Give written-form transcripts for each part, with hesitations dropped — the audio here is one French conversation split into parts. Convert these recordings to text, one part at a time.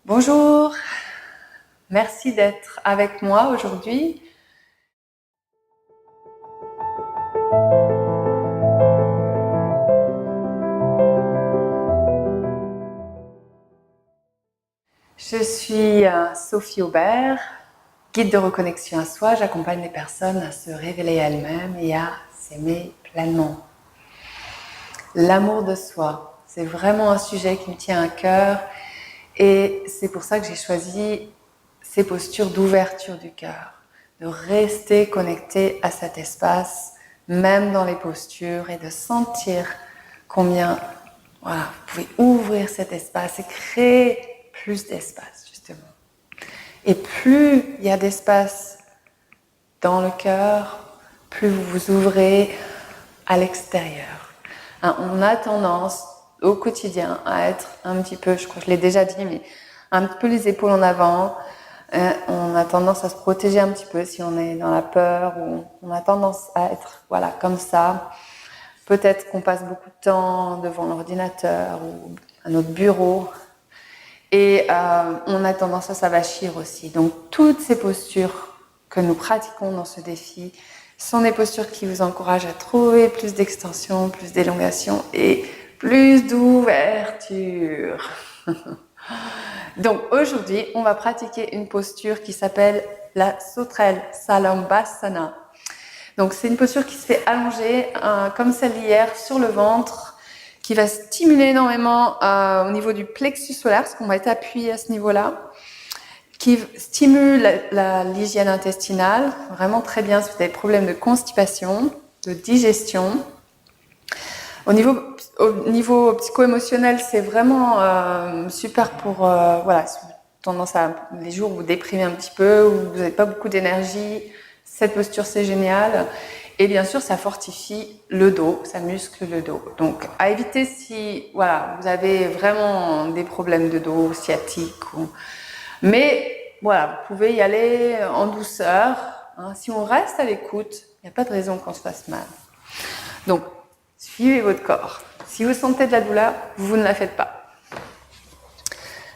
Bonjour, merci d'être avec moi aujourd'hui. Je suis Sophie Aubert, guide de reconnexion à soi. J'accompagne les personnes à se révéler elles-mêmes et à s'aimer pleinement. L'amour de soi, c'est vraiment un sujet qui me tient à cœur et c'est pour ça que j'ai choisi ces postures d'ouverture du cœur, de rester connecté à cet espace, même dans les postures, et de sentir combien vous pouvez ouvrir cet espace et créer plus d'espace, justement. Et plus il y a d'espace dans le cœur, plus vous vous ouvrez à l'extérieur. On a tendance au quotidien à être un petit peu, je crois que je l'ai déjà dit, mais un petit peu les épaules en avant. On a tendance à se protéger un petit peu si on est dans la peur, ou on a tendance à être comme ça. Peut-être qu'on passe beaucoup de temps devant l'ordinateur ou à notre bureau et on a tendance à s'avachir aussi. Donc toutes ces postures que nous pratiquons dans ce défi sont des postures qui vous encouragent à trouver plus d'extension, plus d'élongation et plus d'ouverture. Donc aujourd'hui, on va pratiquer une posture qui s'appelle la sauterelle Salambhasana. Donc c'est une posture qui se fait allonger comme celle d'hier sur le ventre, qui va stimuler énormément au niveau du plexus solaire, parce qu'on va être appuyé à ce niveau-là, qui stimule l'hygiène intestinale, vraiment très bien si vous avez des problèmes de constipation, de digestion. Au niveau psycho-émotionnel, c'est vraiment super pour si vous avez tendance à les jours où vous déprimez un petit peu, où vous n'avez pas beaucoup d'énergie. Cette posture, c'est génial. Et bien sûr, ça fortifie le dos, ça muscle le dos. Donc, à éviter si vous avez vraiment des problèmes de dos, sciatiques. Mais vous pouvez y aller en douceur. Si on reste à l'écoute, il n'y a pas de raison qu'on se fasse mal. Donc, suivez votre corps. Si vous sentez de la douleur, vous ne la faites pas.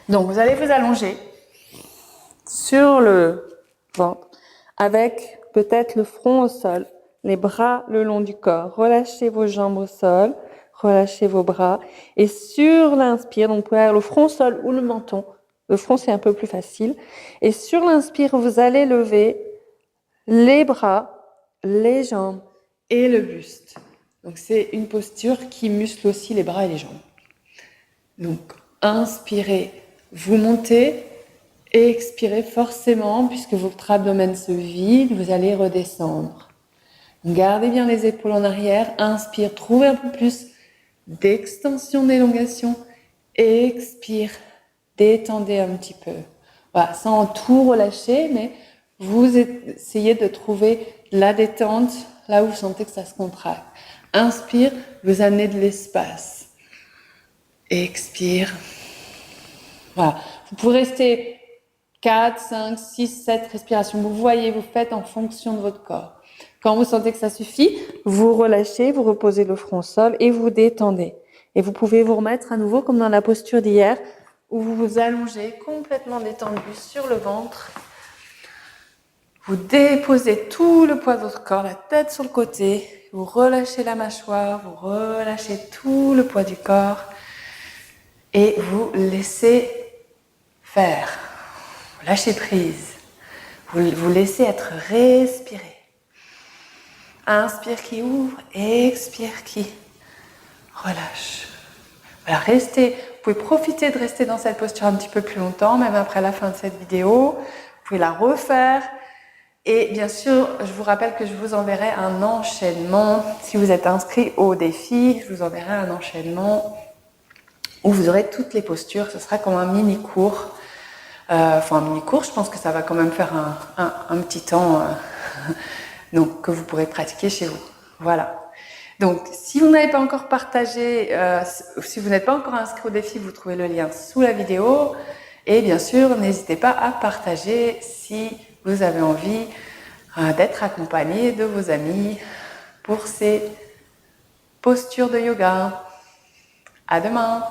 Donc, vous allez vous allonger sur le ventre avec peut-être le front au sol, les bras le long du corps. Relâchez vos jambes au sol, relâchez vos bras. Et sur l'inspire, donc vous pouvez avoir le front au sol ou le menton. Le front, c'est un peu plus facile. Et sur l'inspire, vous allez lever les bras, les jambes et le buste. Donc, c'est une posture qui muscle aussi les bras et les jambes. Donc, inspirez, vous montez. Et expirez forcément, puisque votre abdomen se vide, vous allez redescendre. Gardez bien les épaules en arrière. Inspire, trouvez un peu plus d'extension, d'élongation. Expire, détendez un petit peu. Sans tout relâcher, mais vous essayez de trouver la détente là où vous sentez que ça se contracte. Inspire, vous amenez de l'espace. Expire. Vous pouvez rester 4, 5, 6, 7 respirations. Vous voyez, vous faites en fonction de votre corps. Quand vous sentez que ça suffit, vous relâchez, vous reposez le front au sol et vous détendez. Et vous pouvez vous remettre à nouveau comme dans la posture d'hier, où vous vous allongez complètement détendu sur le ventre. Vous déposez tout le poids de votre corps, la tête sur le côté. Vous relâchez la mâchoire, vous relâchez tout le poids du corps. Et vous laissez faire. Lâchez prise. Vous laissez être respiré. Inspire qui ouvre, expire qui relâche. Restez. Vous pouvez profiter de rester dans cette posture un petit peu plus longtemps, même après la fin de cette vidéo. Vous pouvez la refaire. Et bien sûr, je vous rappelle que je vous enverrai un enchaînement. Si vous êtes inscrit au défi, je vous enverrai un enchaînement où vous aurez toutes les postures. Ce sera comme un mini-cours. Un mini-cours, je pense que ça va quand même faire un petit temps donc, que vous pourrez pratiquer chez vous. Voilà. Donc, si vous n'avez pas encore partagé, si vous n'êtes pas encore inscrit au défi, vous trouvez le lien sous la vidéo. Et bien sûr, n'hésitez pas à partager si vous avez envie d'être accompagné de vos amis pour ces postures de yoga. À demain!